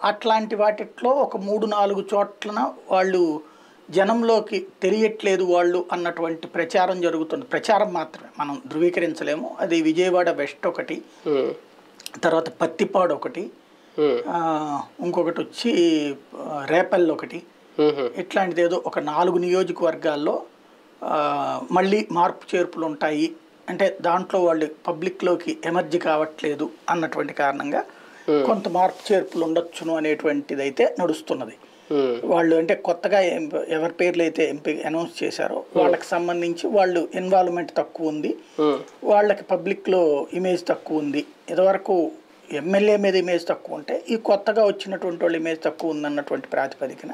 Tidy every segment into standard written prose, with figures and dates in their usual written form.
అట్లాంటి వాటిట్లో ఒక 3-4 చోట్లన వాళ్ళు జనంలోకి తెలియట్లేదు వాళ్ళు అన్నటువంటి ప్రచారం జరుగుతుంది. ప్రచారం మాత్రమే, మనం ధృవీకరించలేము. అది విజయవాడ వెస్ట్ ఒకటి, తర్వాత పత్తిపాడు ఒకటి, ఇంకొకటి వచ్చి రేపల్ ఒకటి. ఇట్లాంటిది ఏదో ఒక 4 నియోజకవర్గాల్లో మళ్ళీ మార్పు చేర్పులు ఉంటాయి. అంటే దాంట్లో వాళ్ళు పబ్లిక్లోకి ఎమర్జీ కావట్లేదు అన్నటువంటి కారణంగా కొంత మార్పు చేర్పులు ఉండొచ్చును అనేటువంటిది అయితే నడుస్తున్నది. వాళ్ళు అంటే కొత్తగా ఎవరి పేర్లు అయితే ఎంపీ అనౌన్స్ చేశారో వాళ్ళకి సంబంధించి వాళ్ళు ఇన్వాల్వ్మెంట్ తక్కువ ఉంది, వాళ్ళకి పబ్లిక్లో ఇమేజ్ తక్కువ ఉంది. ఇదివరకు ఎమ్మెల్యే మీద ఇమేజ్ తక్కువ ఉంటే ఈ కొత్తగా వచ్చినటువంటి వాళ్ళు ఇమేజ్ తక్కువ ఉందన్నటువంటి ప్రాతిపదికన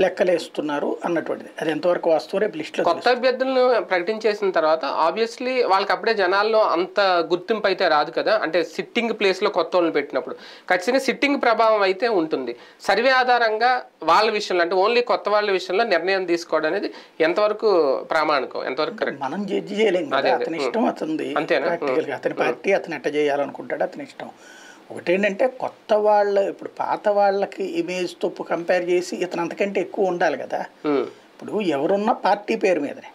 లెక్కలేస్తున్నారు అన్నటువంటిది. అది ఎంతవరకు వాస్తవం రేపు లిస్టులో. కొత్త అభ్యర్థులను ప్రకటించేసిన తర్వాత ఆబ్వియస్లీ వాళ్ళకి అప్పుడే జనాల్లో అంత గుర్తింపు అయితే రాదు కదా. అంటే సిట్టింగ్ ప్లేస్లో కొత్త వాళ్ళని పెట్టినప్పుడు ఖచ్చితంగా సిట్టింగ్ ప్రభావం అయితే ఉంటుంది. సర్వే ఆధారంగా వాళ్ళ విషయంలో అంటే ఓన్లీ కొత్త వాళ్ళ విషయంలో నిర్ణయం తీసుకోవడం అనేది ఎంతవరకు ప్రామాణికం, ఎంతవరకు కరెక్ట్ మనం జడ్జి చేయలేం కదా. అతని ఇష్టం, అతనిది. అంతేనా? అతని పార్టీ అతను ఎట్ట చేయాలనుకుంటాడు, అతని ఇష్టం. ఒకటేంటంటే కొత్త వాళ్ళ ఇప్పుడు పాత వాళ్ళకి ఇమేజ్తో కంపేర్ చేసి ఇతను అంతకంటే ఎక్కువ ఉండాలి కదా. ఇప్పుడు ఎవరున్నా పార్టీ పేరు మీదనే,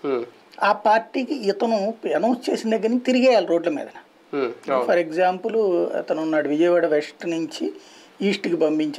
ఆ పార్టీకి ఇతను అనౌన్స్ చేసిన దగ్గర నుంచి తిరిగేయాలి రోడ్ల మీద. ఫర్ ఎగ్జాంపుల్ అతను ఉన్నాడు విజయవాడ వెస్ట్ నుంచి ఈస్ట్కి పంపించి